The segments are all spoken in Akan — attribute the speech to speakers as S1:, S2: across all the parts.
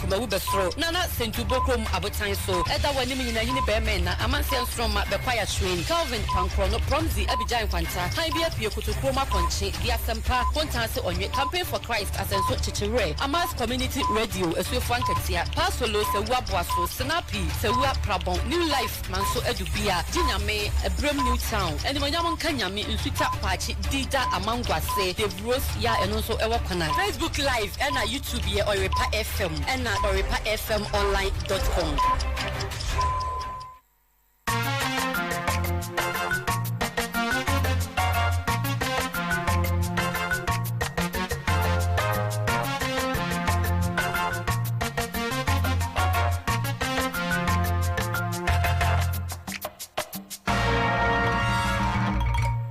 S1: kuma wu besro nana sentu bokom abotan so eda wani nyina hini be men na amanse nstroma be kwaya train Calvin Pankro no Promzi Abidjan Kwanta han bia pie kotokro ma ponche dia sempa kontase onwe campaign for Christ asenso chichire Amas community radio esuefo ankatia pasolo se wu aboaso snappy se wu aprabon new life manso edubia jinyame ebrem new town eni manyam kanyame nsuta pachi dida amangwase the rose ya eno so ewo kwana Facebook live and YouTube ye Oyerepa FM and orepafmonline.com.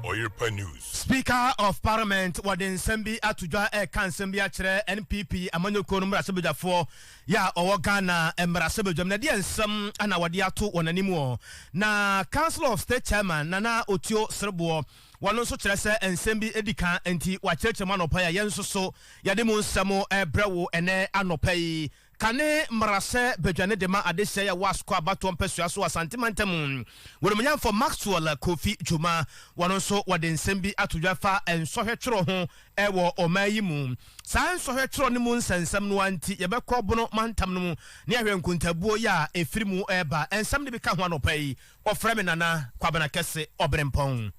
S2: Oyerepa News.
S3: Speaker of Parliament Wadin Sembi Atujwa kan Sembi achere NPP amanyoko no mrasebejafo ya Ghana mrasebejam na die nsam ana wade ato wonanimu na Council of State Chairman Nana Otio Serbo wano nso kyerɛ sɛ ensembi edika enti wakyerɛkyerɛ manɔpa ya yenso so yade mu nsɛm brewo ene anɔpa yi kane mrase bedwane de ma adehye ya wasko abato mpesua so asantemantam woromnya for Maxwell Kofi Juma wano nso wade nsembi atodwa fa ensohwetwero ho ewo omayi mu saa ensohwetwero ne mu nsensam no anti yebekɔ bono mantam no mu ne ahwe nkuntabuo ya efiri mu eba ensam ne bika ho anɔpa yi ofrɛ me nana kwabena kɛse obrempɔn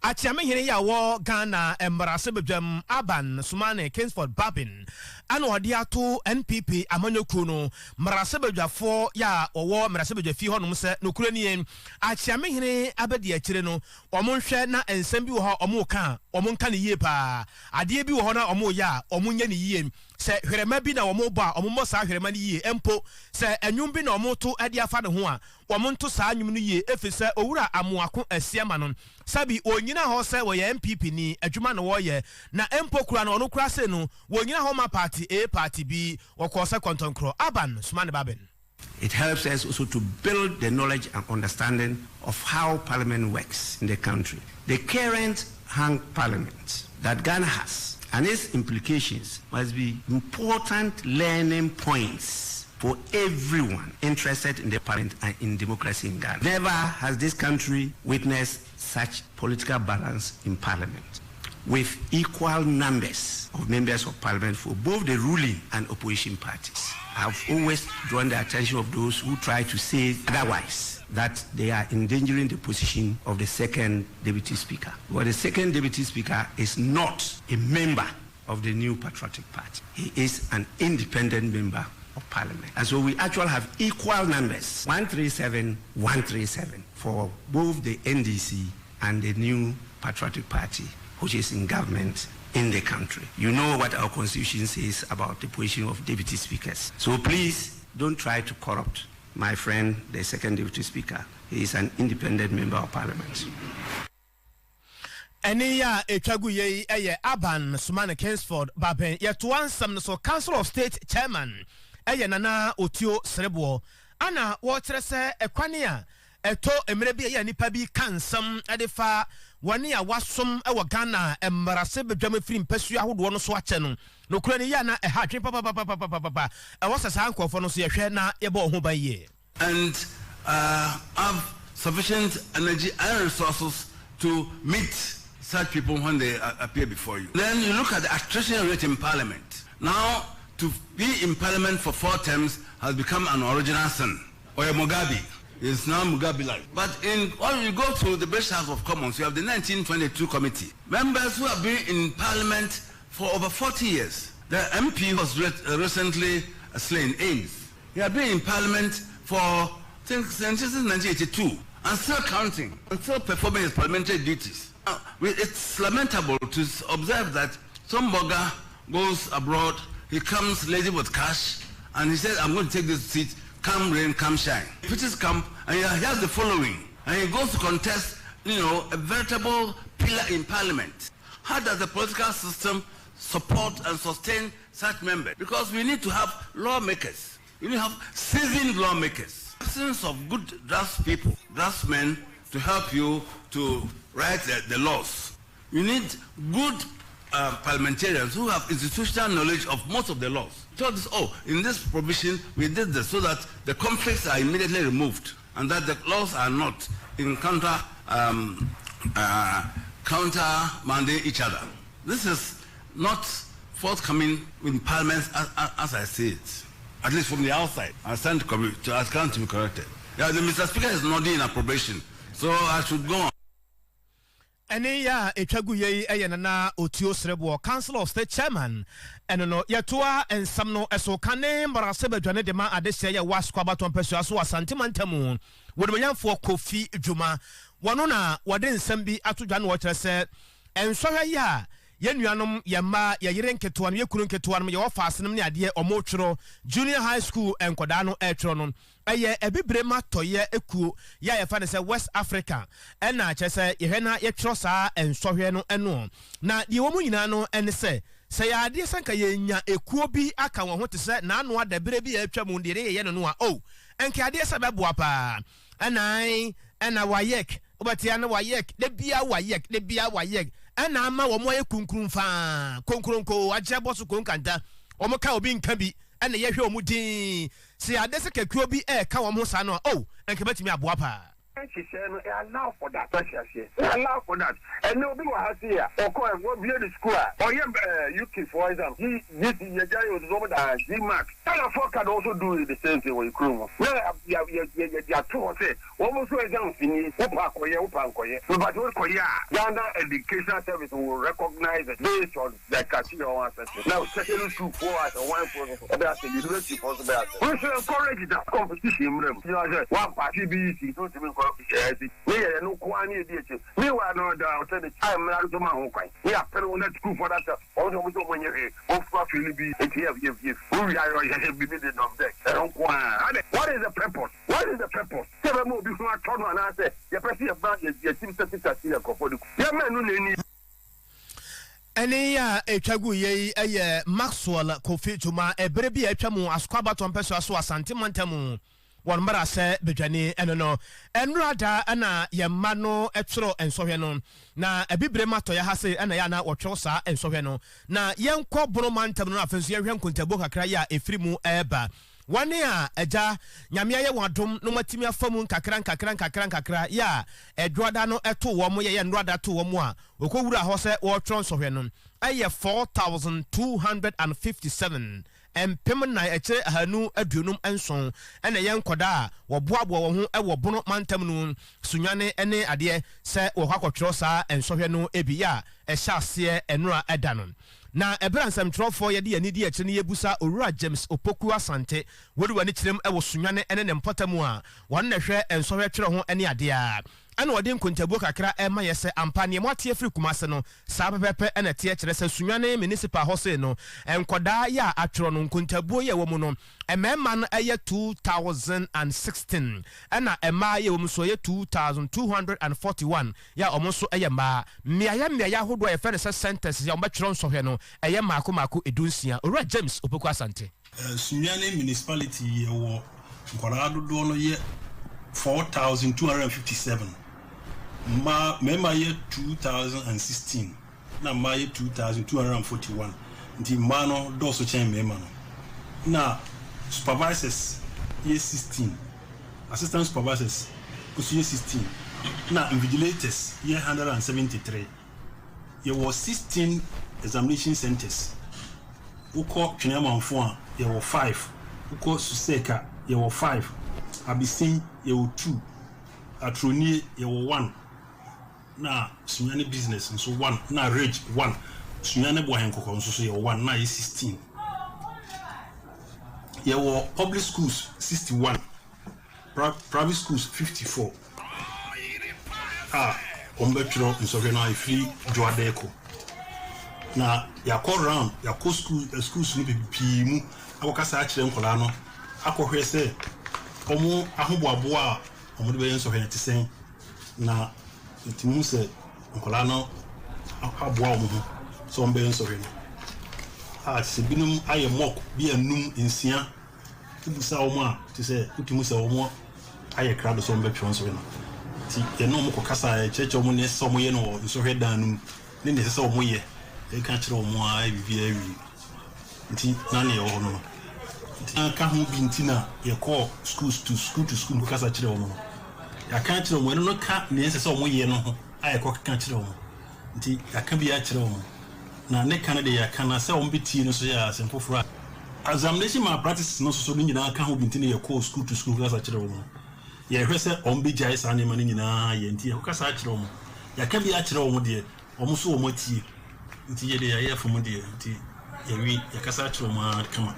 S3: Achiame hine ya wo Ghana mrasebejam Aban Sumane Kingsford Babin ano ade ato NPP amanyoku no mrasebejafo ya owo mrasebejafi honum se nokura nie achiame hine abedi akire no omonhwe na ensem bi wo ha omoka omonka ne yie pa ade bi wo ho na omoya omunya ne yie se hwerema bi na omoba omommo sa hwerema ne yie empo se enwum bi na omoto ade afa ne ho a omonto sa anwum no yie efise owura amoako asiama no sabi onyina ho se wo ye MPP ni adwuma no wo ye na empo kura no ono kura se no wonyina ho ma party A party B wakose kontonkro Aban Sumane Babin.
S4: It helps us also to build the knowledge and understanding of how parliament works in the country. The current hung parliament that Ghana has and its implications must be important learning points for everyone interested in the parliament and in democracy in Ghana. Never has this country witnessed such political balance in parliament, with equal numbers of members of parliament for both the ruling and opposition parties. I've always drawn the attention of those who try to say otherwise, that they are endangering the position of the second deputy speaker. But the second deputy speaker is not a member of the New Patriotic Party. He is an independent member of parliament. And so we actually have equal numbers, 137 for both the NDC and the New Patriotic Party, which is in government in the country. You know what our constitution says about the position of deputy speakers. So please don't try to corrupt my friend, the second deputy speaker. He is an independent member of parliament.
S3: Eni ya etwagu ye eye Aban Sumane Kingsford Babin yet one some so Council of State Chairman eye Nana Otio Serbo ana wotre se ekwane a eto emre bi ye nipa bi kansam edefa wani a wasom ewo Ghana emrase bedwam firi mpasu ahodo no so ache no nokura ni ya na eha twen papa e wosasa ankofo no so ye hwe na ye bo ho ba ye
S5: and have sufficient energy and resources to meet such people when they appear before you. Then you look at the attrition rate in parliament. Now, to be in parliament for 4 terms has become an original sin. Oya Mugabe is now Mugabe-like. But when you go to the British House of Commons, you have the 1922 committee. Members who have been in parliament for over 40 years. The MP was recently slain, Ames. He had been in parliament for since 1982 and still counting, and still performing his parliamentary duties. It's lamentable to observe that some burger goes abroad, he comes laden with cash, and he says, I'm going to take this seat, come rain, come shine. He puts his camp, and he has the following, and he goes to contest, a veritable pillar in parliament. How does the political system support and sustain such members? Because we need to have lawmakers. We need to have seasoned lawmakers. Absence of good draftspeople, draftsmen, to help you to write the laws. You need good parliamentarians who have institutional knowledge of most of the laws. Told us, oh, in this provision we did this so that the conflicts are immediately removed and that the laws are not in countermanding each other. This is not forthcoming in Parliament as I see it, at least from the outside. I stand to ask to be corrected. Yeah, the Mr. Speaker is nodding in approbation, so I should go on.
S3: Ene ya etwagu ye eyenana otio srebo Council of State Chairman eno no yetua ensam no eso kane mbarase badwane de ma adesia ya waskwa baton peso aso asantemantamu wodemanyamfo Kofi Dwuma wono na wode ensam bi atodwa no wokyere se ensohwe ya yenuanom yema yeyere nketoa no yekuru nketoa no ye wofaasem ne ade omotwero junior high school enkoda no etwero no eye ebibrema toye ekuo ya yefa ne se West Africa ena chese yehena yetwero saa ensohwe no eno na de wo mu nyina no ene se ya ade sanka yenya ekuo bi aka wo ho te se na ano adabere bi atwa mu de ye no no a o enke ade se beboa pa ena wayek obatia na wayek de bia wayek ena ama wo moye kunkurun fa konkuronko agye boso konkanta wo mo ka obi nka bi ena ye hwe omudin se ade se kekuo bi ka wo mo sa no o enke betimi aboa pa
S2: she said, allow for that. Allow for that. And nobody will have here. Or call what be the school. Or UK, for example. This guy was over there. G-Max. Telephone can also do the same thing with Chrome. Well, you are two. Almost so down finish. Upankoye. But what Korea? Ghana Education Service will recognize it based on the criteria or ancestry. Now, secondary school for us and one for the university for the best. We should encourage that competition. One party BC. No kwani edition. Me wa no da hotel time na do ma ho kwan. We are pere on school for that. Also we do when you of feel be yes. We are be the of deck. What is the purpose? Seven more before I turn on and say, you press your brand, your team certificate here for the. Yeah, man, no need.
S3: Ene ya etwagu ye Maxwell Kofi Dwuma ebere bi atwamu askwaba tompeso aso asantemantamu wonmara se bedwane eno no enrada ana yemma no etworo ensohwe no na ebibre mato ya hase ana ya na wotwo sa ensohwe no na yenko bromantam no afenso yehwe nkontabo kakra ya efirimu eba wane a eja nyame ye wadom no matimi afamu nkakra ya edwoda no eto wo mo ye enrada to wo mo a okowura ho se wotwo ensohwe no aye 4257 empemna eche hanu aduonum enson ena yenkoda wo boaboa wo ho e wo bono mantam no sunwane ene ade se wo kwakotwero saa ensohwe no ebiya e hyase enura eda na eberansam trofo ye de anidi eche ne yebusa Owura James Opoku Asante wodi wani kirem e wo sunwane ene ne mpotamu a wonne hwe ensohwe twere ho ene ade a ana wodi nkontabo kakra ema yese ampane mo atie firi kumase no saa pepepe ene tie kire se sunwane municipal hose no enkoda ya atwero no nkontabo ye wo mu no emema no eye 2016 ana ema ye wo mu so ye 2241 ya omonso eye ma miaya hodo ye fere se sentence ya ombetwero nsohwe no eye maako edunsia Owura James Opoku Asante
S6: sunwane municipality ye wo nkoda dodo no ye 4257 mema ye 2016 na ma ye 2241 nti mano doso chen mema no na supervisors ye 16 assistant supervisors also ye 16 na invigilators ye 173 ye was 16 examination centers uko Chinemanfo a ye were 5 uko Suseka ye were 5 Abisin ye were 2 Atroni ye were 1 na Sunyane business so 1 na Rage 1 Sunyane Bohenkoko so ye were 1 na ye 16 ye were public schools 61 private schools 54 ombetro nsofre na free joadeko na yakọ round yakọ schools ni pipi mu akọkasa akire nkola no akọhwe se omo ahoboabo a omo de be nsofre na tisen na ntimu se nkola no aboa omo ho so ombe nsofre no se binum aye mock bi anum nsia tibusa omo a ti se utimu se omo aye krado so ombe twa nsofre no ti eno mo kokasa cheche omo ne so mo ye no nsofre danum ne ne se omo ye they can't throw more every nani or no. I can't be intina, you call schools to school because I throw. I can't throw when no cat necessary way, no, I can't throw. I can be at home. Now, next Canada, I can sell on BT no so as and for examination. My practice no so meaning I can't be intina your call school to school because I throw. Yeah, he said on be jais and money in a yen, because I throw. I can be at home, dear, almost so much tea. Until they are here for my dear. We Yakasatro come on.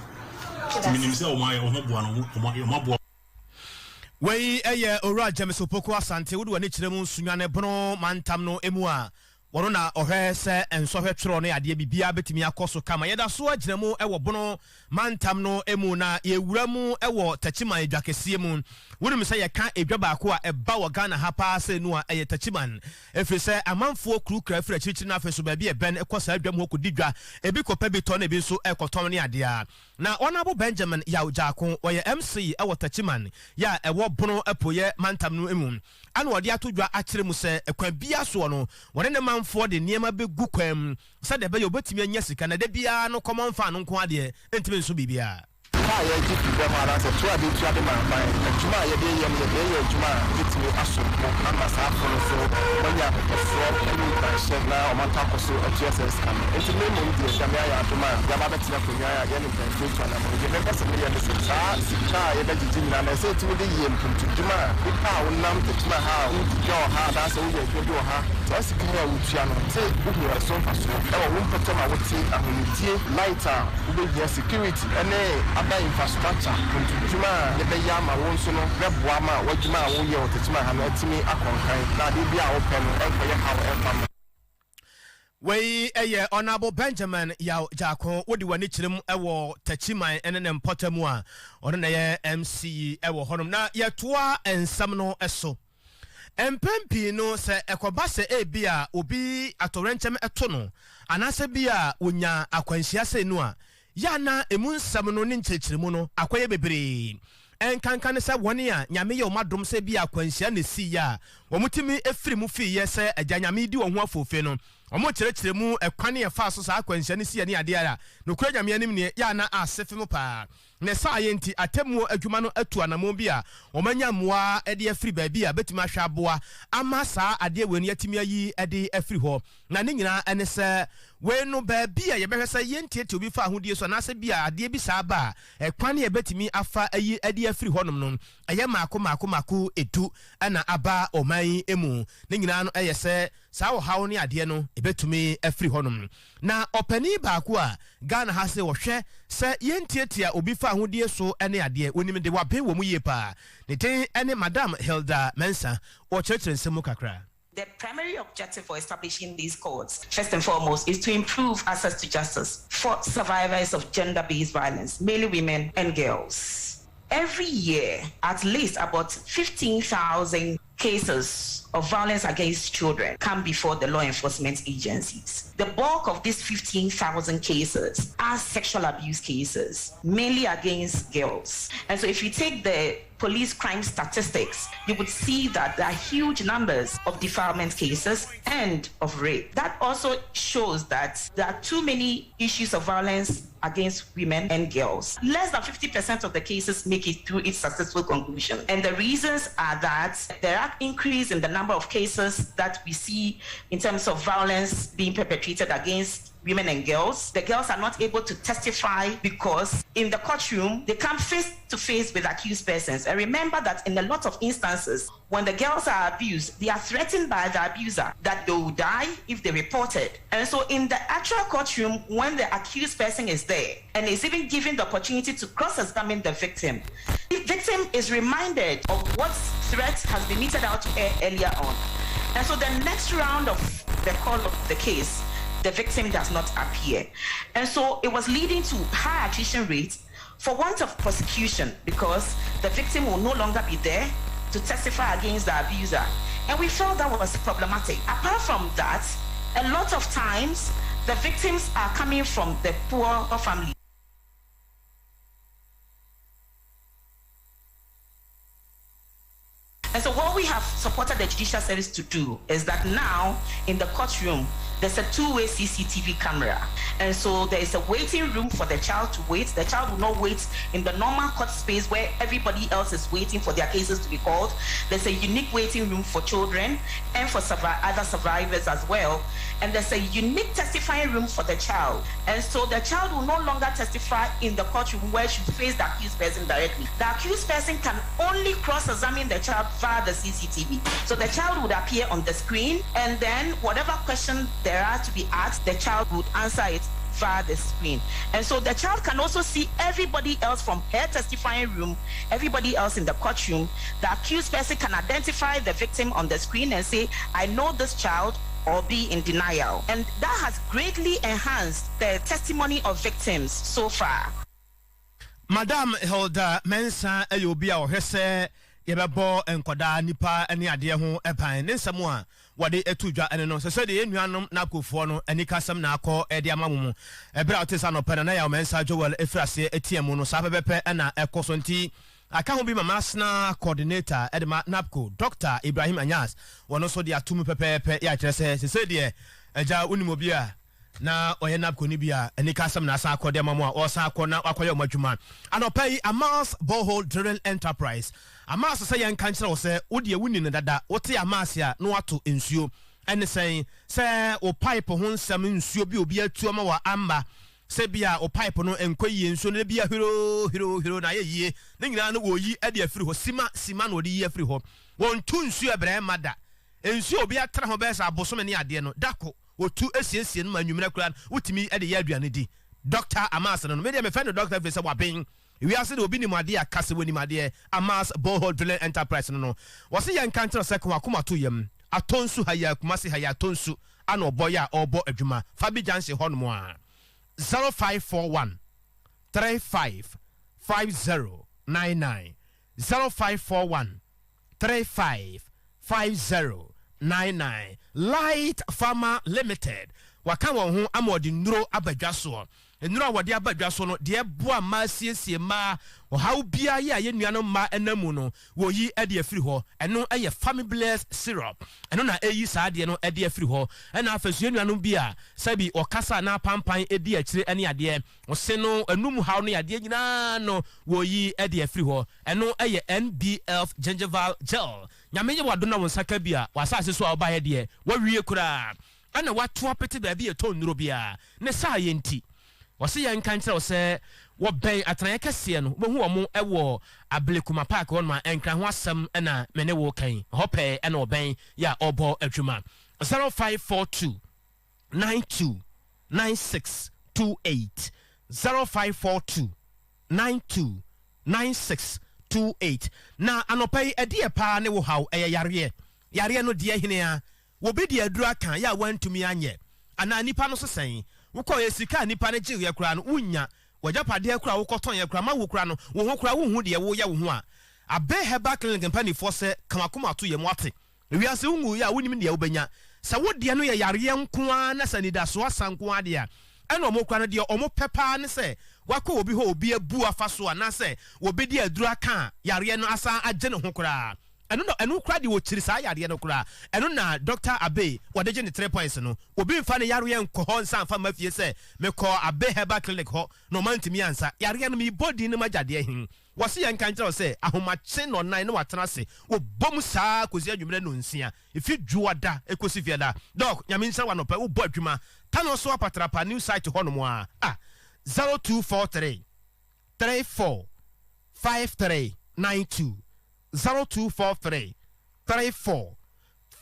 S3: Way a year or Jameso Poko Sante would when it's the moon Sunyane Bono Mantamno Emua. Warona or her say and so her trone at the Bia Betimia Coso Kama Yada so Jamo Ewa Bono Mantamno Emuna ye Ramu Ewa Tachima Jakesiamun. Wouldn't say I can't a Jabakua a Bawagana Hapa say no a Tachiman. If you say a man for crew craft for a chicken after so baby a ben a cosa Jamoku Diga a biko pebiton a biso a cotonia dia. Now honorable Benjamin Yao Jako or your MC our Tachiman ya a war Bono a poye Mantamno Emun. And what ya to draw actually muse a quabia sono when the man for the Niema be Guquem said the Bayo Betimian Yesica and the Bia no common fan on Quadia and to be Bia.
S2: I did them as a 2 man by Juma, a day and the day of Juma, it's me as so, and as after so, when you have a fraud, and you can share now, on top of so, a GSS come. It's a name of the Shamaya Juma, Yababat Nakuya, again in the future, and the members of the Sika, a vegetarian, and I say to the Yim to Juma, with power, Nam to Juma, how your heart, that's all you do her. So I see here with Channel, say, who are so fast, our room for Toma would see, and we see lighter, who will be security, and infrastructure into Juma, the Yama, Wonsono, Wama, what Juma, Woyo, Tachima, Hametimi, Akon, Nadibia open, and for your however.
S3: Way a year honorable Benjamin Yao Jako, what do you need them ewo Tachima and an Potamua, or an MC ewo Honum na Yatua and Samno Esso. Empempi no se ekobase ebia obi atorenchem etono anase bia onya akwanhia se no a ya na emunsam no ne nchechiremu no akoye bebre enkankan se woni a nyame ye omadom se bia akwanhia ne si ya omutimi efiri mu fi ye se agya nyame di wo ho afofe no omo kyerɛkyerɛmu ekwane ye fa so sa akwanhia ne si ya ne ade ara no kura nyame anim ne ya na asefe mu pa ne sa ayenti atemu adwuma no atu anamo bi a omanya moa ede afiri ba bi a betimi ahwa aboa ama sa ade weni atimi ayi ede afiri ho na ne nyina ene se we no ba bi a ye behwe se yentieti obi fa ahodie so na se bi a ade bi sa ba ekwane ye betimi afa ayi ede afiri ho nom no eye mako etu ana aba oman emu ne nyina no eye se sa wo hawo ne ade no ebetumi afiri ho nom na opani ba ko a Ghana ha se wo hwe se yentietia obi fa ahodie so ene ade onim de wabe wo mu ye pa ne ten ene Madam Hilda Mensa o church nsemu kakra.
S7: The primary objective for establishing these courts, first and foremost, is to improve access to justice for survivors of gender-based violence, mainly women and girls. Every year, at least about 15,000 cases of violence against children come before the law enforcement agencies. The bulk of these 15,000 cases are sexual abuse cases, mainly against girls. And so if you take the police crime statistics, you would see that there are huge numbers of defilement cases and of rape. That also shows that there are too many issues of violence against women and girls. Less than 50% of the cases make it through its successful conclusion. And the reasons are that there are increase in the number of cases that we see in terms of violence being perpetrated against women and girls. The girls are not able to testify because in the courtroom, they come face to face with accused persons. And remember that in a lot of instances, when the girls are abused, they are threatened by the abuser that they will die if they report it. And so in the actual courtroom, when the accused person is there and is even given the opportunity to cross-examine the victim, the victim is reminded of what threat has been meted out to her earlier on. And so the next round of the call of the case, the victim does not appear. And so it was leading to high attrition rates for want of prosecution because the victim will no longer be there to testify against the abuser. And we felt that was problematic. Apart from that, a lot of times the victims are coming from the poor family. And so what we have supported the judicial service to do is that now in the courtroom, there's a two-way CCTV camera. And so there is a waiting room for the child to wait. The child will not wait in the normal court space where everybody else is waiting for their cases to be called. There's a unique waiting room for children and for other survivors as well. And there's a unique testifying room for the child. And so the child will no longer testify in the courtroom where she faces the accused person directly. The accused person can only cross-examine the child via the CCTV. So the child would appear on the screen, and then whatever question there are to be asked, the child would answer it via the screen. And so the child can also see everybody else from her testifying room, everybody else in the courtroom. The accused person can identify the victim on the screen and say, I know this child, or be in denial. And that has greatly enhanced the testimony of victims so far.
S3: Madam Hilda Mensa Ayobia or Hesse Yebabo and Koda Nipa and Yadia ho epan in Samoa, what they etuja and no so the Nuanum Naku Fono and Nikasam Nako Ediamamu, a Brautesano Penanaya Mensa Joel Efrasi Etiamuno Sababepe and a Cosonti. I can't be my master coordinator at the NAPCO, Dr. Ibrahim Anyas, one also the Atumu Pepe, said, dear, a ja unimobia, na Oyenapco Nibia, and Nikasam Nasa Kodemamo, or Sakona, Akoyo Majuma, and pay a mass borehole drilling enterprise. A master saying council say, would you win in that, what the Amasia, no to ensue, and saying, say, or pipe on some ensue be a 2 hour amber. Sebia or pipe no enquay and so ne be a hero na ye ninga no wo yi e de afiri ho sima no de yi afiri ho won tu nsu ebre mada ensu obi atra ho besa abosom ne ade no dako wo tu esiesie no manwumra kura wotimi e de ya aduane di Dr. Amas no me de me friend Dr. Vesa waben we ase de obi ni made akase woni made Amas borehole drilling enterprise no was yan kantra sekwa akoma to yam atonsu haya kumase haya atonsu ana oboya obo adwuma fabi janse ho no mo a 0541 35 5099 0541 35 5099 Light Farmer Limited wakawa ho amodi nuro abadwaso enuro awode abadwaso no de boa ma siesie ma how bia ye nuano ma enamu no wo yi e de afiri ho eno eye family bless syrup eno na eyi saa de no e de afiri ho ena afesu nuano bia sabi okasa na pampan e de akire ene ade o se no enum haw no ade nyina no wo yi e de afiri ho eno eye NBF gingival gel nyamenye wado na wonsaka bia wasase so oba ye de wa wie kura ana watu apete ba bia to nuro bia ne saa ye nti wose yan kankyere wose wo ben atran kese no bo hu omo ewo ablekuma park won ma enkra ho asem na mene wo kan hope na oben ya obo adwuma 0542 92 9628 0542 92 9628 na anopai edie pa ne wo haw yare no de hene wo be de adura kan ya wantumi anye ana nipa no sesen wukọ yesika nipa ne gye yakura no unya wajapade yakura wukoton yakura ma wukura no wo ho kura wo hu de wo ya wo ho a abe heba clinic company for se kamakoma to ye mwate wiase ungu ya wonim de wobenya sa wode no ye yare nko a na sanida so asanko ade a eno mo kura no de omo pepa ne se wako obi ho obi abu afa so ana se obi de adura kan yare no asa agye ne ho kura enu kura di wo chiri saa yare no kura enu na Dr. Abe wade je ne 3 points no obi mfa ne yare nko ho nsa mfa mafie se me ko Abe Herbal Clinic ho no mantimi ansa yare no mi body no majade hin wose yan kan kire se ahomache no nan no watena se wo bom saa kozi adwumre no nsia ifi juoda ekosi fiada doc nyame nsa wa no pa wo bo adwuma tano so apatrapa new site ho no mo a 0243 34 5392 0243 34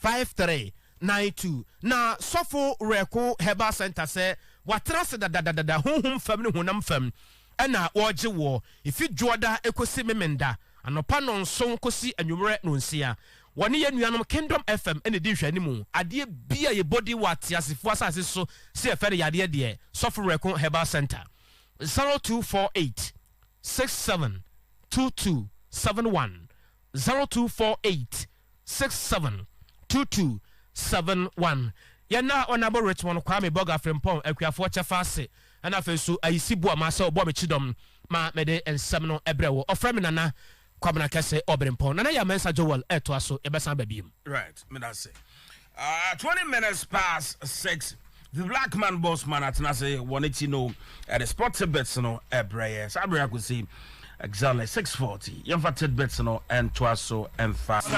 S3: 5392 na sofo reko Herbal Center se watrase da honhom fam ne honam fam ena woje wo ifi juoda ekosi memenda anopa no nson kosi anwumre no nsia woni ye nuanom Kingdom FM ene di hwani mu ade bia ye body wat asifo asase so se efere yade de sofo reko Herbal Center 0248 67 2271 0248 67 2271 yana onabo Richmond Kwame Boga Frempon akuafo chefase ana afesu ayisibu amasa obo mechidom ma mede ensem no ebrewo ofrem nana kwabna kese obrempon nana ya mensa Joel eto aso ebesan babiem
S8: right me that say 20 minutes past 6 The black man boss man at Nase wanted to know at the sports bets no ebreye. Sabri could see exactly 640. Yamfated bets no and twaso and fast.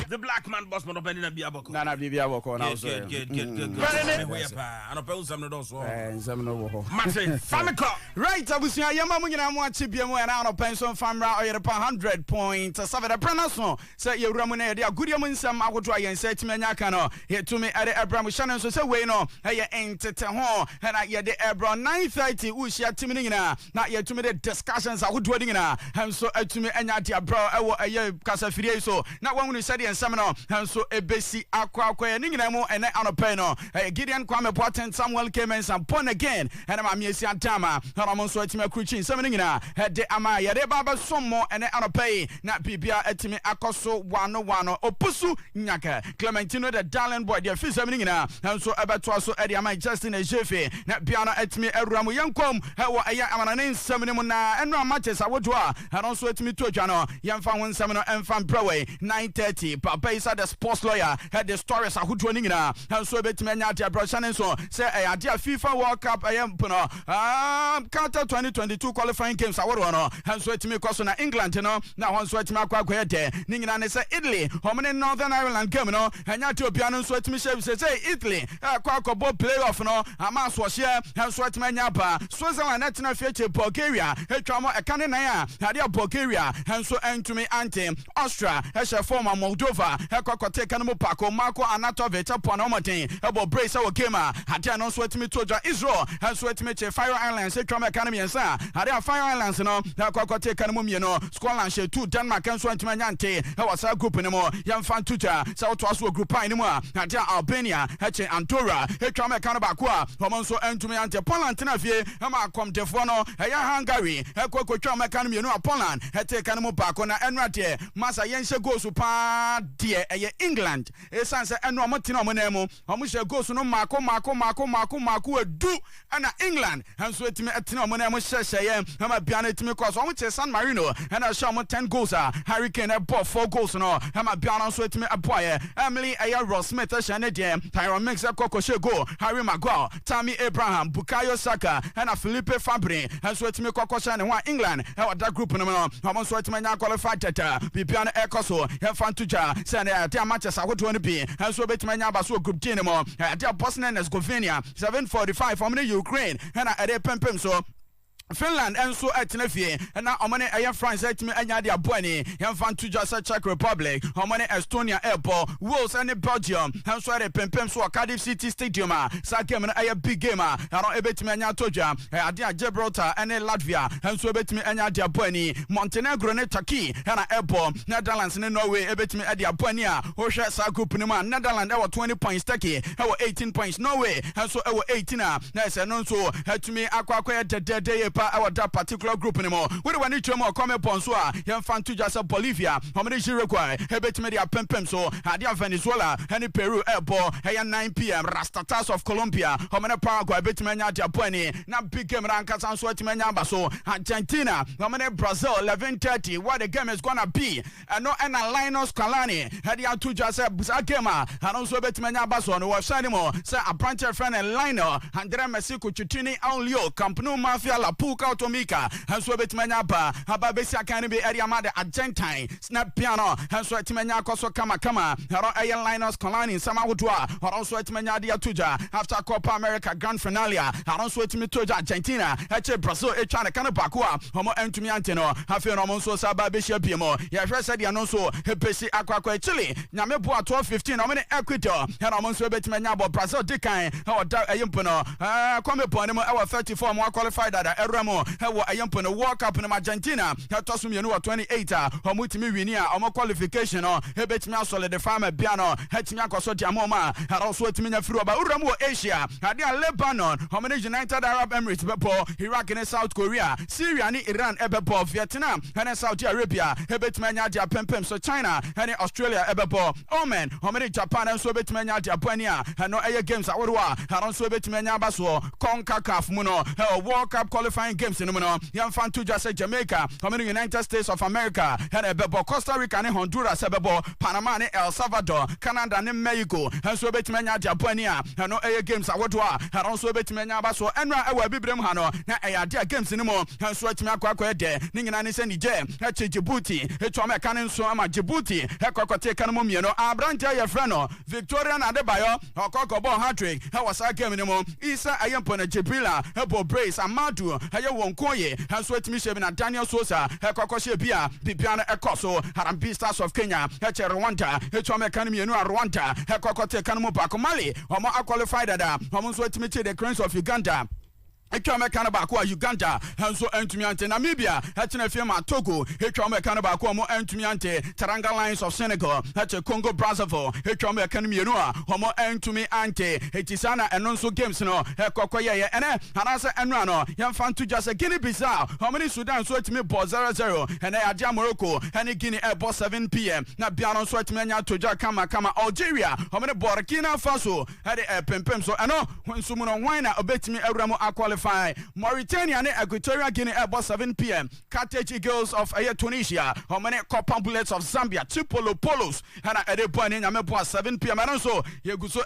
S8: The black man boss man opening a biaboko.
S9: Nana biaboko now.
S8: Good. Oyerepa. And open some of those.
S9: Martin, Famiko. Right, I was here. Yamamuna Chibiamo and out of pension from Oyerepa 100 points. Savada Pranason. Say you Ramune, they are good. Some I would try and say to me, Nakano. Here to me at Abraham Shannon. So say, we know, hey, ain't it home. And I get the Abraham 9:30. Ushia Timinina. Not yet to me the discussions I would do it. And so to me, and Yatia bro, I will a year Casafide. So now when we said in seminar, and so a basic aqua, Ninamo, and on a peno. Gideon Kwame Potten, Samuel came and some pon again. And I'm Yesian Tama. I'm also at me Cruchin, Seminina. Had the Amaya, the Baba, some more, and on a pay. Not Pibia at me Akoso 101 or Pusu Nyaka. Clementino, the darling boy, the fifth Seminina. And so about to Eddie, I might just in a jefe. Not piano at me, a Ramu Yankom. How I am an name, Seminimuna, and no matches I would do. And also at me to Jano, Yan Fan Seminar and Fan Broadway, 9:30. Papa is the sports lawyer, had the stories of who joining in. And so bet me at your brother and so say, I did FIFA World Cup. I am Qatar 2022 qualifying games. I would know. And so at me, because on England, you know, now on sweat me quite Ningan say Italy, how many Northern Ireland come, no, and not to piano sweat me say Italy, Quackabo playoff, no, a mass was here, and sweat me Napa, Switzerland, National Future, Bulgaria, a trauma, a Canada. Hadia Bulgaria, and so and to me anti Austria, as a former Moldova, a Cocotecanamo Paco, Marco Anatovic, Ponomati, about Brace our Kema, Hadia no sweat me to Israel, and sweat me to Fire Islands, a trauma academy and sa, Hadia Fire Islands, no, Cocotecanum, you know, Scotland, two Denmark and Sweat Manante, I was a group anymore, young fan tutor, South was group anymore, Hadia Albania, Hache Antora, a trauma Canabaqua, Homonso and to me anti Poland, Tenafie, Ama Com Tefono, a Hungary, a Coco trauma academy. You know, Poland had taken a back on and right here. Massa Yensa goes to pa dear England. A sans and no Martino Monemo, Homusha goes to no Marco do and England. And so to me at Tino Monemo says I am a piano to me because I went to San Marino and I saw 10 goals. Hurricane bought 4 goals. No, I'm a piano so to me a boy. Emily A. Ross Smith, Shanadian, Tyron Mixer Coco Shego, Harry Maguire, Tammy Abraham, Bukayo Saka, and a Felipe Fabri. And so to me Coco Shan and England. That group no I'm also at my qualified Pipiana Ecoso, Fantuja, Sand, their matches I would want to be, and so bet my Nabaso group Dinamo, their Bosnia and Herzegovina, 7:45 from the Ukraine, and I had a so. Finland and so at Nefie, and now how many France at me and Yadia Bueni, Yan to just Czech Republic, how many Estonia airport, Wales and Belgium, and so at a Pempem so Cardiff City Stadium, Sakem and a big gamer, and I bet me and Yatoja, Adia Gibraltar and Latvia, and so bet me and Yadia Bueni, Montenegro and Turkey, and airport, Netherlands and Norway, a bet me at Yadia Buenia, Osha Sakupunima, Netherlands, our 20 points Turkey, our 18 points Norway, and so our 18, nice and also had to me Aqua day. Our that particular group anymore. We don't need to more come upon so young fan to just Bolivia. How many she require? Hebet media pempem so Hadia Venezuela and Peru airport. Hey 9 p.m. Rastatas of Colombia. How many Paraguay bet mania Japoni. Now big game rankas and sweat mania so Argentina. How many Brazil 11:30. What the game is gonna be? And no and Linus Kalani. Hadia to just Buzakema. And also bet mania baso no website anymore. Say a branch friend and liner. Andre Messico Chutini Aulio Camp Nou Mafia La Puka Automika, and so bet Manapa, Ababesia can be area mother Argentine, Snap Piano, and so at Mania Coso Kama, Hero Ayan Linus Colani, Samawudwa, or also at Mania Tuja, after Copa America Grand Finale, and also at Mitoja Argentina, H. Brazil, China Canapacua, Homo Antumiantino, Hafi Romonso Sababisha Pimo, Yasha Dianoso, Hepesi Aqua Chile, Namebua 12:15, how many Equator, and Romonso bet Manabo, Brazil Decay, our Ayumpono, come upon him, our 34 more qualified at Eramo, how I am going to walk up in Argentina, Tosum Yanu 28, Homutimi Winia, or qualification, or Hebet Masol, the farmer piano, Hetmiako Sotia Moma, and also Timina Fruba, Uramo Asia, Hadia Lebanon, how many United Arab Emirates, Bepo, Iraq and South Korea, Syria, and Iran, Ebepo, Vietnam, and Saudi Arabia, Hebet Manadia Pempem, so China, and Australia, Ebepo, Oman, how many Japan and Soviet Manadia Puenia, and no air games, Aurwa, and also Bet Manabaso, CONCACAF Muno, World Cup qualifying qualifying games in Yam fan to just say Jamaica, United States of America, and a bebo Costa Rica and Honduras, Panama and El Salvador, Canada and Mexico, and so Betmania Japonia, and no air games at Watua, and also Betmania Basso, and Rawa Bibram Hano, and dear games in the more, and Swatma Quaque, Ningan Sani J, Djibouti, Etome Canon Soma Djibouti, Hecote Canamumiano, Abranta Yafrano, Victorian Adebayo, or Cocobo Hatrick, how was I game in the more, Isa Ayampona Jibrila, Hebo Brace, Amadu, Hayawon Koye, and Sweat Mishaven and Daniel Sosa, Hekokoshe Bia, Pipiana Ekoso, Harambi Stars of Kenya, Heche Rwanda, Etome Canamiano Rwanda, Hecote Canamu Bakomali, Homo qualified at Homo Sweat Michi, the Cranes of Uganda. Ekame Kanabako Uganda, Hanso Entumiante Namibia, Hatchina Firma Togo, Ekame Kanabako Mo Entumiante, Taranga Lions of Senegal, Hatche Congo Brazzaville, Ekame Kanimianoa, Homo Entumi Ante, Etisana and Nonso Games no, Ekokoya, and Hanasa Enrano, Yanfan to just a Guinea Bissau, how many Sudan sweat me ball 0-0, and I are Morocco, and a Guinea air ball 7 p.m. Nabiano sweat mania to Jakama Kama Algeria, how many Burkina Faso, had a pempem so I know when someone on wine obet me Abramo Aqualify. Mauritania and Equatorial Guinea about 7 p.m. Carthage Eagles of Tunisia, how many Copper Bullets of Zambia, Chipolo Polos, and at a point in Ameboa 7 p.m. And also, Yeguso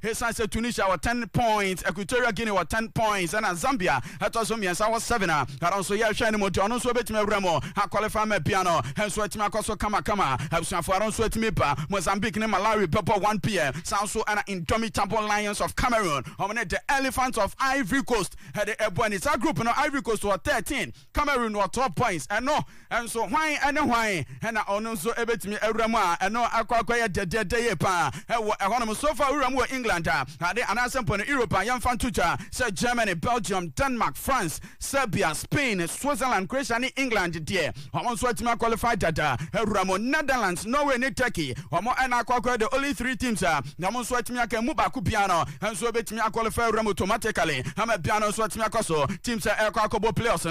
S9: his answer Tunisia were 10 points, Equatorial Guinea were 10 points, and Zambia, at also me and I was 7. And also, Yashani Moton, also bet me Remo, I qualify my piano, and sweat Makoso Kama, have some for sweat Mipa, Mozambique, Malawi, Papa 1 p.m. Sounds and Indomitable Lions of Cameroon, how many the Elephants of Ivory Coast. Had a Buenos group no Ivory Coast were 13, Cameroon were 12 points, and no, and so why and I also able to me Rama, and no Aqua de pa, and so far Uramu England, had an answer for Europe, young fan tutor, said Germany, Belgium, Denmark, France, Serbia, Spain, Switzerland, Croatia, and England, dear. Almost what me qualified data, Ramo, Netherlands, Norway, and Turkey, Homo and Aqua, the only 3 teams are Namos what me can move back piano, and so bet me qualify Ramo automatically. I'm a piano. Teams are Kobo players,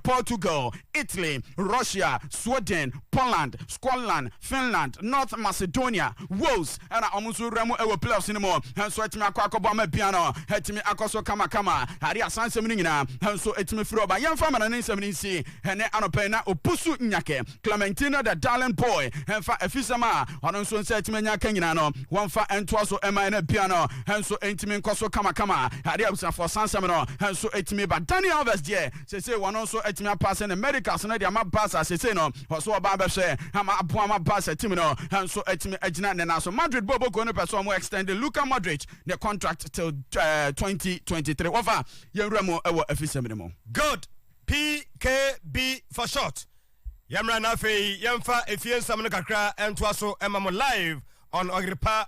S9: Portugal, Italy, Russia, Sweden, Poland, Scotland, Finland, North Macedonia, Wales, and Amusu Remo players anymore. And so it's me Kobo piano, Hetimi Akoso Kama, Haria Sanseminina, and so it's me Froba, young family and 7C, and Anopena, Opusu Nyake, Clementina, the darling boy, and Fa Efisama, and also Setmania Kenyano, one fa and Twaso Emma and piano, and so Intimin Koso Kama, Haria for Sansamino. And so it's me, but Daniel Alves, dear, say one also it's me passing the medicals and I'm a pass as I say no, or so Baba say, I'm a Puma pass at Timino, and so it's me, and also Madrid Bobo going to person more extended Luka Modric, the contract till 2023. Over Yeremo, our officer minimum.
S3: Good. PKB for short. Yamra Nafe, Yamfa, if you're some Kakra, and Twaso, Emma live on Oyerepa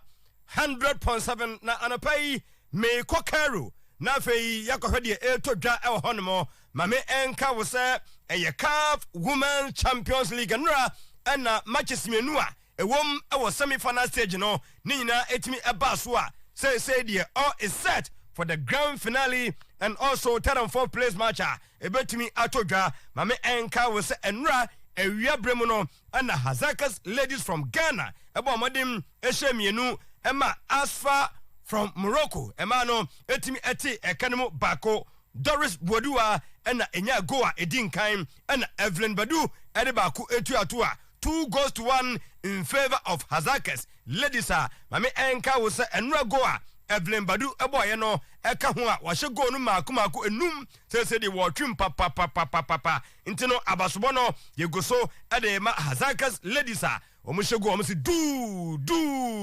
S3: 100.7 na Anapai, me Kokaru. Na fe yakohwede eto dwa e honomo mame enka wo se eye CAF Women Champions League nra na matches menu a ewom e wo semi final stage no ni nyina etimi eba so a say the all is set for the grand finale and also third and fourth place match a ebetimi atodwa mame enka wo se enra ewia bremu no na Hazakas ladies from Ghana ebo modim ehye mienu ema Asfa from Morocco, Emano, Etimi Eti, Ekanemo Bako, Doris Bodua, and Enya Goa, Edin Kaim, and Evelyn Badu, Edebaku Etuatua. 2 goals to 1 in favor of Hazakas. Ladies, Mame Enka was Enra Goa, Evelyn Badu, Eboyano, Ekahua, Washago, Makumaku, enum, say the war trim papa, Intino Abasubono, Yegoso, Edema Hazakas, ladies. Omushogo omusi do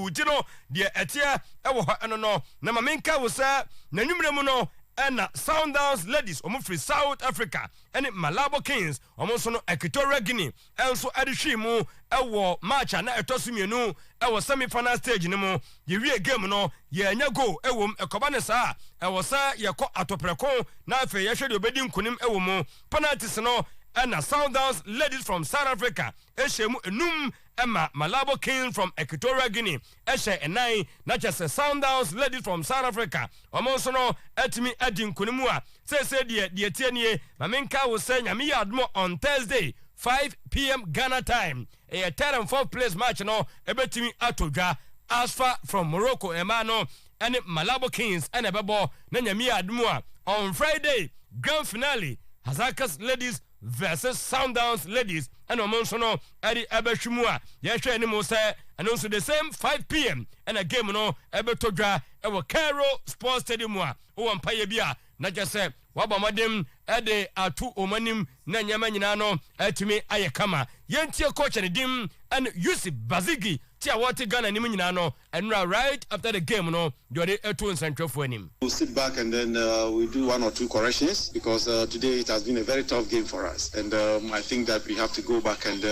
S3: jino de etia ewo ho no na mamenka wo sa na nwumre mu no na Sundowns ladies omufri South Africa and Malabo Kings omuso no Equatorial Guinea enso adehwe mu ewo match na etosumienu ewo semi final stage ni mu ye wie game no ye anya go ewo ekoba ne sa ewo sa ye ko atopreko na afa ye hwe de obedi nkunim ewo mu penalties no na Sundowns ladies from South Africa ehemu enum Emma Malabo King from Equatorial Guinea. Eshe enai na just Sundowns ladies from South Africa. Omonso no etimi edi nkunimua. Say die tienie mamenka wo say nyame yadmo on Thursday 5 p.m. Ghana time. A third and fourth place match no ebetimi atodwa Asfa from Morocco Emano and Malabo Kings and ebebo na nyame yadmo on Friday grand finale
S8: Hazakas ladies versus Sundowns ladies. And Omonsono Eddie Ebeshumua. Yesha anymore say, and also the same 5 p.m. and a game no Ebetoja Ewa Cairo Sports Stadium. O Empire Bia. Not just say, Wabamadem Ede Atu Omanim Nanyamanano Etime Ayakama. Yentia coach and dim and Yusuf Bazigi. What Ghana Niminano and right after the game, no, you're the Etu Central for him.
S10: We'll sit back and then we do 1 or 2 corrections because today it has been a very tough game for us. And I think that we have to go back and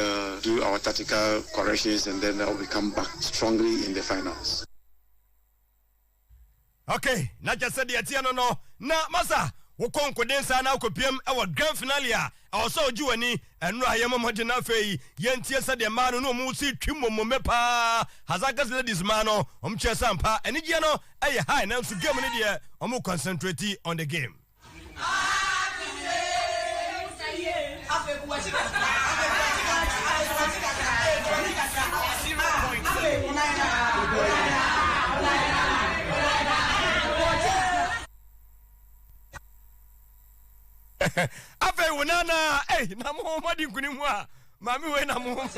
S10: do our tactical corrections and then we'll come back strongly in the finals.
S3: Okay, not just said the Atiano no, na Masa. Wokon kodensa na kopiem our grand finale a also juani enro ayemo modena fei yentie se de ma no mu si twimo mepa Hazakas ladies man no omchesa mpa enigye no aye high na so game ne de omo concentrate on the game. Afe wonana na mo madi nkunimu a mami we na mo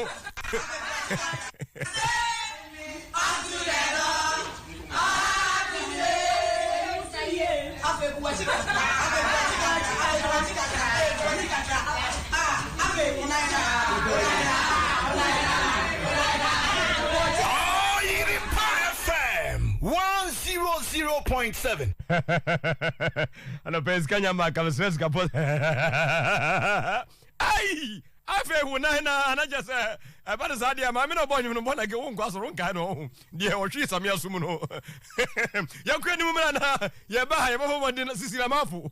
S9: FM 100.7
S3: ana pes kanya maka stress kapot ai afe wonana ana just about the idea mami no bonyu no bona ge won kwasoro nka no de o hwi same asum no yakwa ni mu na ye ba ha ye bo mo de sisira mafu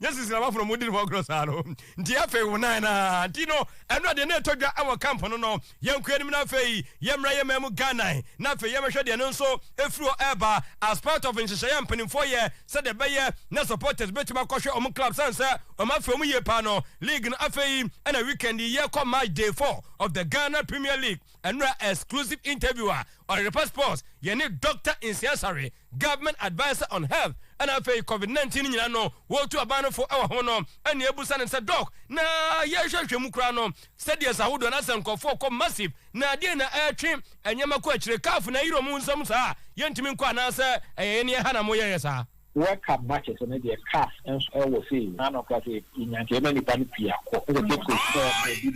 S3: yes sisira mafu no mo di for cross aro nti afe wonana ntino eno de na todwa awo camp no no yakwa ni mu na afe ye mra ye memu Ghana na afe ye mehwe de no nso efuro eba as part of nhyehyɛ mpanimfo ye said the beye na supporters betima kɔhwɛ om club sense om afe om ye pa no league no afe and a weekend ye come match day 4 of the Ghana Premier League and exclusive interviewer Oyerepa Sports yene Dr. Insiasare government advisor on health and afi COVID-19 nyina no wo to abano for our hono and ebusa ne said doc na ye hwehwemu kra no stadiums ahodo na senkofo ko massive na de na atwe enyema ko akire kaf na yiro mu nsam sa yentimi nkwa na se ene ha na mo ye sa
S11: World Cup matches and the cast and was saying, none of that in Germany, Panipia, the big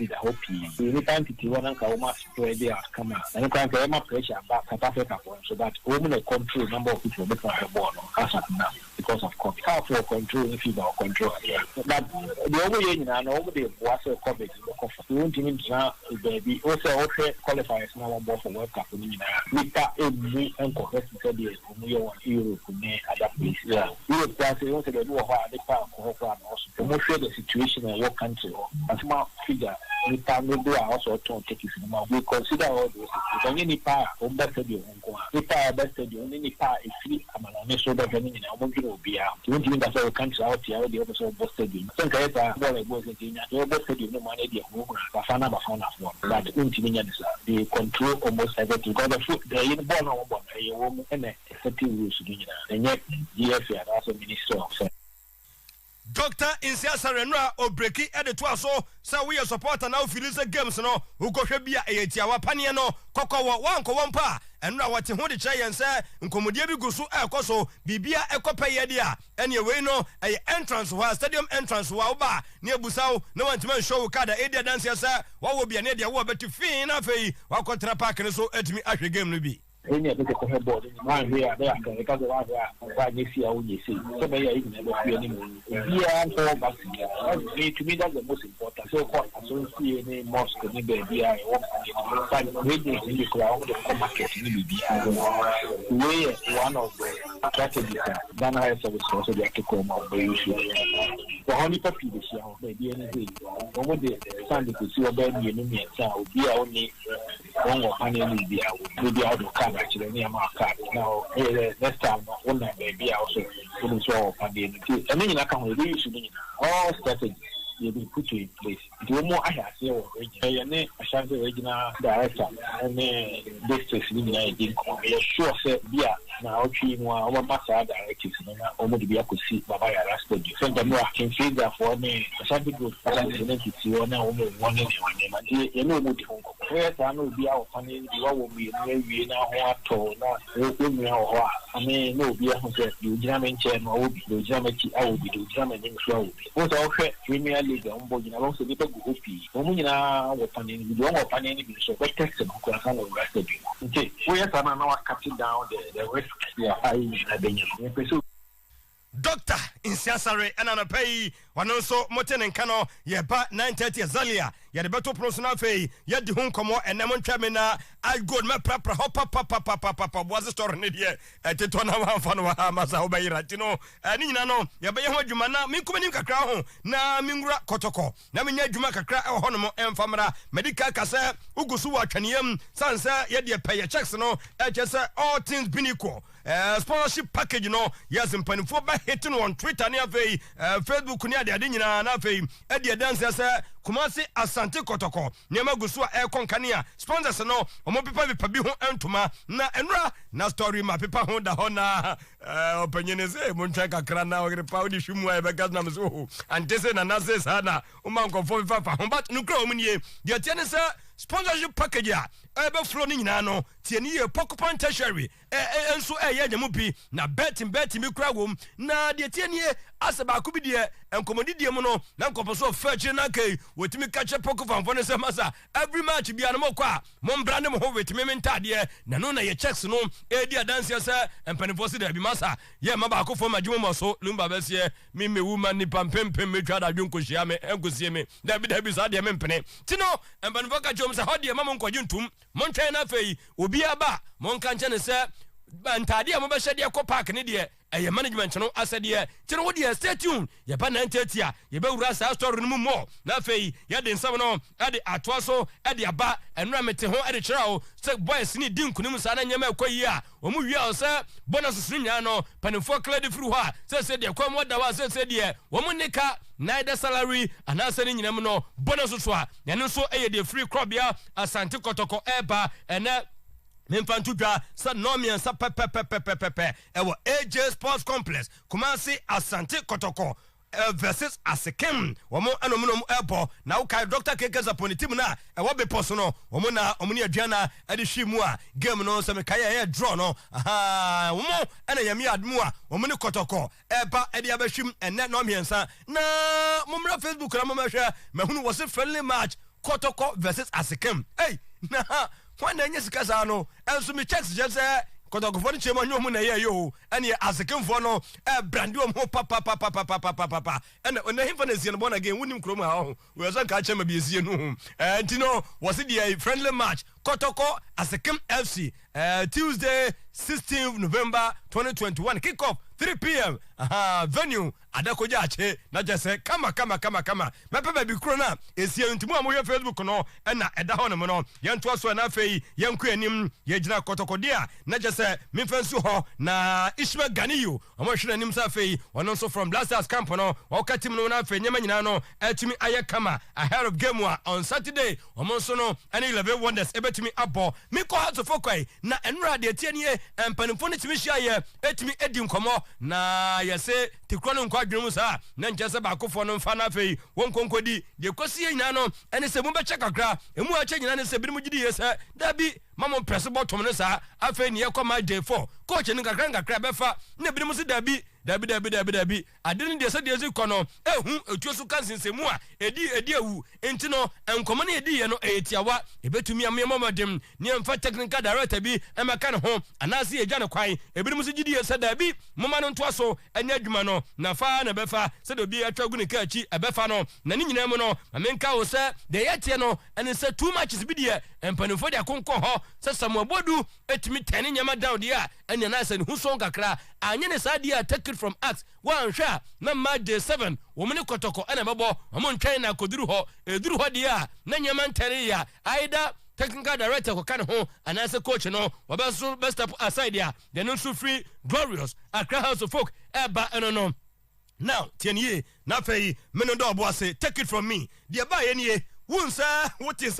S11: the whole team. The entity one and Kauma where they are coming. And you can get more pressure about South Africa so that only control number of people make the ball as of now because of COVID. How for control if you don't control again. But the only thing I know the was a COVID. The only thing is baby also qualifiers now on board for World Cup. We got a new and correct the Europe at that place. Yeah, Europe does it also do a hard also. Most of the situation in your country, as my figure, we can do also to take it in the we consider all those. Any power, better you won't go. Best you only power is free. I'm an so that any in our will be out. You won't even that's our country out here, the other side of stadium. Some guys are more like boys in the stadium, no money, the home, Bafana Bafana one. But the control almost everything. Because the foot, they're in born on one, a woman and effective rules and yet. As a minister of
S3: Dr. Insiasare Nra Obreki edetwa so we supporter now Phillies games no ukohwe bia eyetia wapane no kokowo wanko wompa enra wate ho de kye yense nkomodie bi gusu ekoso bibia ekopeye dia ene we no entrance wa stadium entrance wa oba ne ebusawo na wantima show kada edia dance yesa wawo bia ne dia wo beti fin na fei wakotra park ne so etimi ahwe game no bi
S11: any of the board man here there because why you see how you see so by even never feel anymore yeah for back to me that's the most important so for so see any mosque ni be I want find really in the crowd the market ni be we one of the strategies Ghana has also the to come out by issue the only people this year maybe anything over the stand to see about the enemy so be only one of any be out of actually near my card. Now, next time, one night, maybe I also couldn't show up on the end. I mean, I can really should all strategies. you be put in place. The more I have here original, I shall the original director and districts in the idea. Sure, said, yeah, now she one master directives and almost to be able to see Baba Raspo. Send the more I can see that for me. I shall be good. I shall be only one in one. You know, where I know be our funny, you will be maybe now what told not. I mean, no, be a hundred, you German chair, no, the German, I will be the German in flow. What all Premier League on board, and also the Goopy. Omina, what funny, you don't want any, so what text of Kuasan will rest of you. Okay, where can I now cut it down the risk? Yeah, I think.
S3: Doctor in Siasare and an pay one also Moten and Cano, ye ba 9:30 Zalia, ye the better personal fee, ye the home come and Namon Chamina, I go my papa papa was a story here at the Tona Fan Masa Obayratino, and Inano, Yabayama Jumana, Mikumanika crown, na Mingra Kotoko, Namina Jumaka cra or Honomo and Famara, Medical Casa, Ugusua Canium, Sansa, Yedia pay a checks no, just all things binico. Sponsorship package, you know, yes, and penny for by hitting on Twitter near Facebook near the Adina Nafe, Eddie Dancer, Kumasi Asante Kotoko, Nema Gusua Air Concania, sponsors no, or more people with Pabiho and Tuma, na Enra, na story, my people Honda Hona, opinion is a Munchaka Krana or the Paudi Shumwa, Begaznam, and Tessin and Nazis Hana, Umanko 45, but Nukromini, the Tennis sponsorship package, floating nano, Tiania, Pocopan Tertiary, and so a yamupi, na betting me cragum, na the 10 year Asaba Kubidia, and Commodity Mono, Nancoposo Furchinake, with me catch a Pocofan Vonessa Massa, every match be Anamoqua, Mombrandum Hove to Mementadia, Nanona, ye checks no, Edia Dancias, and Penifosi de Bimasa, Ye Mabako for my Jumoso, Lumba Bessie, Mimi woman, Nipam Pempe, Mitrada Junko Shiame, and Gusime, David Abisadia Mempene, Tino, and Banvoka Jones, a hot dear Mamon Quajuntum, Montana Fay, Ubiaba, Moncanchana, sir. Bantadia Mobashadia Copa Canada, a management no Asadia, Tinodia, stay tuned, Yapan 9:30, Yabel story more, Nafe, Yadin Savano, Adi Atwaso, Adi Aba, and Rameteho at the Chao, Sek Boys Ni Dim Kunumusana Yama Koya, Omuya, sir, Bonus Siniano, Panifo Clady Fruha, said the Comwad was said, dear, Womanica, neither salary, and answering Yamuno, Bonus Swa, and also a free crobia, Asante Kotoko Eba, and Memfantuja, Sanomian Sapepepepepepe, our AJ Sports Complex, Kumasi Asante Kotoko. Versus Asekem, Omo Anomunum Airport, now Kai Dr. Kekes upon the Timuna, and what be personal, Omona, Omunia Diana, Adishimua, Gemino, Samekaya, Drono, aha, Omo, and a Yami Admua, Omuni Kotoko, Epa, Ediabashim, and Net Nomiansa, na Mumra Facebook, Ramasha, Mahun was a friendly match, Kotoko versus Asekem. Hey, nah, one day, yes, Casano, and so me checks just Kotoko for the Chemo Muna yo, and ye Asekem for no, Branduum papa, and when the infant is in one again, winning Chroma, we was a catcher maybe is you, and you know, was it the friendly match? Kotoko Asekem FC, Tuesday, 16th November 2021, kickoff 3 p.m. Venue Adakojache, not just say, come. My baby Crona is here into more Facebook no, and at the Honomono, Yan Twaso and Afe, Yan Quenim, Yajna Kotokodia, not just say, Minfansuho, na Ishmael Ganiyu, Omotion Nimsafe, one also from Blasters Campono, or Katimona Fe, Yamanano, Etimi Ayakama, ahead of Gemwa on Saturday, Omonsono, and 11 wonders, Ebetimi Apo, Miko House of Fokwe, na Enra de 10 year, and Panifoni Timishia, Etimi Edim Komo, na Yase, Tikrono Quadrumusa, Nanjasa Bakofono Fanafe, one Concodi, the Kosi Nano, and it's a Mumba Chakra, and more changing and Sebimudi, Dabi, Mamma Pressable Tomanesa, Afe Niakoma Day 4, Coach and Granga Crabefa, Nebimusi Dabi. Dabi. I didn't decide as you cono. Who cousin Semua, Edia, Entino, and Common Edia, no Etiawa, a bet to me a mamma dim, near fat technical director be, and my kind of home, and I see a Janaquai, a Bimusi said there be, Mamma Twaso, and Nedmano, Nafa and Befa, said to be a Tragunicachi, a Befano, Naninamono, a Menka, sir, the Etiano, and it said too much is bidia, and Panifodia Conco, said some more Bodu, et me 10 yama down the and your nice and who song a cra, and Yanis idea take from us one shot number day 7 woman kotoko and a babo among China Kodruho Edruho dia Nanyaman Teria either technical director who can home and as a coach no wabasu best up aside ya then also free glorious Accra House of Folk eba no now tienie na fei meno do obo ase take it from me de ba ye nie wunsa what is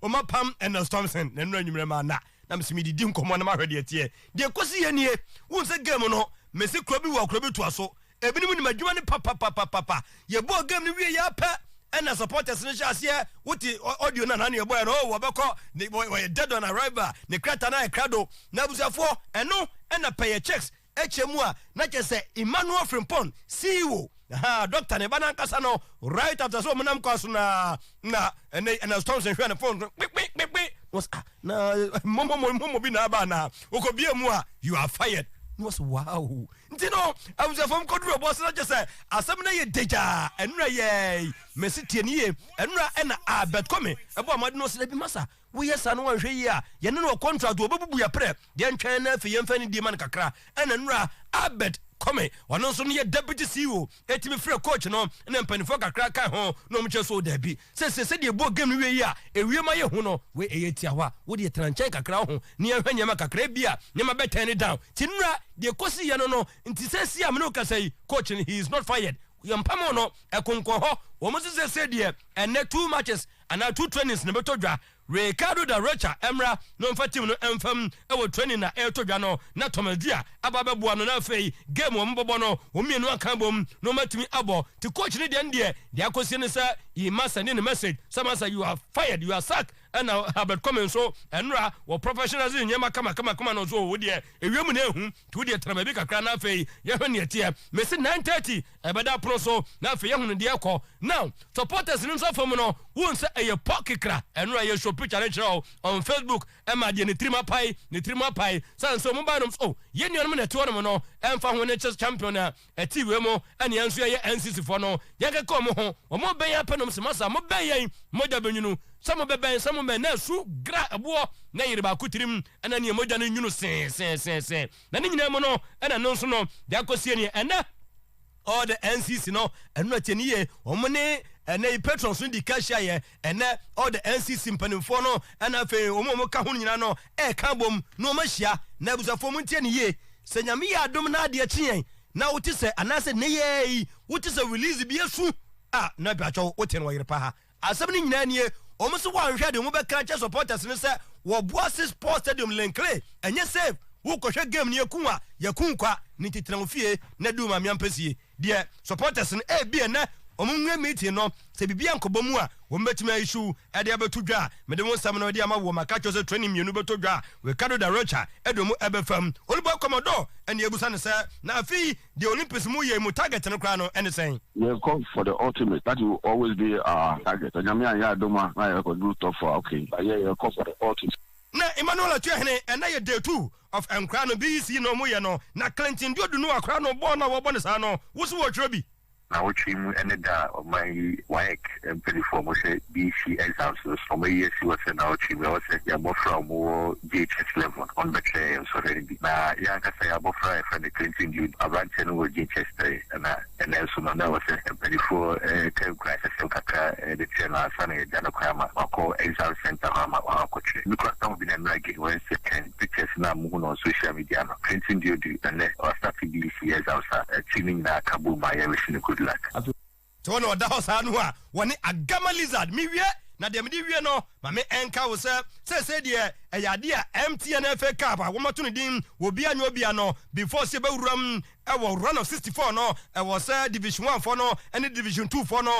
S3: Omapam and Thompson na nra nwumre ma na msimi didi nkomo na ma hwede tie de kosi ye nie wunsa game no mesi krobi wa krobi to aso ebinim ni madwuma ni papa ye bo game ni wie ya pa and supporters ni hye what audio na na boy no wo beko ni dead on arrival ni krata na krado na busiafo eno na pay checks HMU na kese Emmanuel Frimpong CEO doctor ne bana kasa no right after so monam kwaso na Thompson hwe na phone was na momo bi na ba na okobie mu a you are fired was wow ntino abusafom koduro boss na just say asem na ye deja enura ye mesiti ni ye enura na abet come ebo amade no se bi masa wo yes anu wanhwe yi a ye ne no contract obebubu ya pre de ntwen na afi ye mfa ni di man kakra enura abet come ono so ne deputy CEO etimi free coach no na mpanifo kakra kan ho no mche so da bi se de bo game we yi a ewie ma ye hu no we eyetia wa wo de tranchen kakra ho ne ehwa nyama kakra bi a ne ma betan ni down tinura de kosi ye no nti se si am no kasai coach he is not fired yampamo no ekonko ho wo mo se de and 2 matches and 2 trainings ne betodwa Ricardo da Rocha Emra no mfatim no emfam ewo training na etodwa no na Tomadia ababeboa no na fei game wo mbobo no wo mienu aka bom no matimi abo ti coach ne de akosi ne sa he must send in a message someone say you are fired you are sacked and Albert come so enra wo professionals nyema kama no so wo de ewiem na ehu ti wo de tramabi kakra na fei ye hwe ne tie mesi 9:30 ebeda pro so na fei ye hu ne de ekọ now supporters ni so fam no won say eye pokikra enra ye show picture on Facebook ema de ne trima pai san so mo ba no oh ye nuanom na te wonom no emfa ho ne chess champion na ati we mo ane enso ye NCC fo no ye ke ko mo ho o mo ben ya penom se masa mo ben yen mo da benwunu samo beben samo men na su gra abo na yire ba kutirim ana ne mo da ne nwunu sen na ne nyina mo no ana no so no de akosie ne ena all the NCC no enu ateniye omone ene patrons ndi cashier ye ene all the NCC mpanimfo no ana fe omo ka ho nyina no e ka bom no mahia na abusafo mu ntie ne ye senyame ya adom na ade akyen na wuti se anase ne ye wuti se release bi asu na bi acho wote no Oyerepa ha asem ni nyina ne omo so wa hwede mo be ka che supporters ne se wo Boase Sports Stadium Lenkle enye save wo kohwe game ne yakunkwa ni titran fie na du ma miampesie de supporters ne bi na omunwe meeting no se bibia nkobomu a wo metima issue e de abetudwa me de wonsam no de ama wo makacho se training mienu betudwa we Ricardo da Rocha edomu ebefam olubo komodo ene ebusa ne se na afi the Olympics mu ye mu target no kra no ene sen
S2: we come for the ultimate that will always be our target nyame ya adoma na ya go do top for okay but yeah come for the ultimate
S3: na Emmanuel Atuhene ena ye day 2 of Nkra no BC no mu ye no na Clinton Diodu no akra no bo na wo bo ne sa no wo so wo twerɛ bi
S2: na wo trim ene da of my work and pretty for mo say BC exams so my years was na wo trim was ya bo from wo JHS level on the train so ready na ya ka say abo from the Clinton Diodu avant no wo JHS and also na was pretty for term crisis so kaka the channel sana ya na kwa ma ko exam center ma ko trim because some be na get when second pictures na mu on social media na Clinton Diodu and or start BC exams trimming na kabu ma ya wish good luck.
S3: To no da house anu a woni agama lizard mi wie na dem di wie no ma me enka wo se de eyade a MTN FA Cup a wo mato no din wo bia nyo bia no before se bewuram e wo run of 64 no e wo se division 1 for no and division 2 for no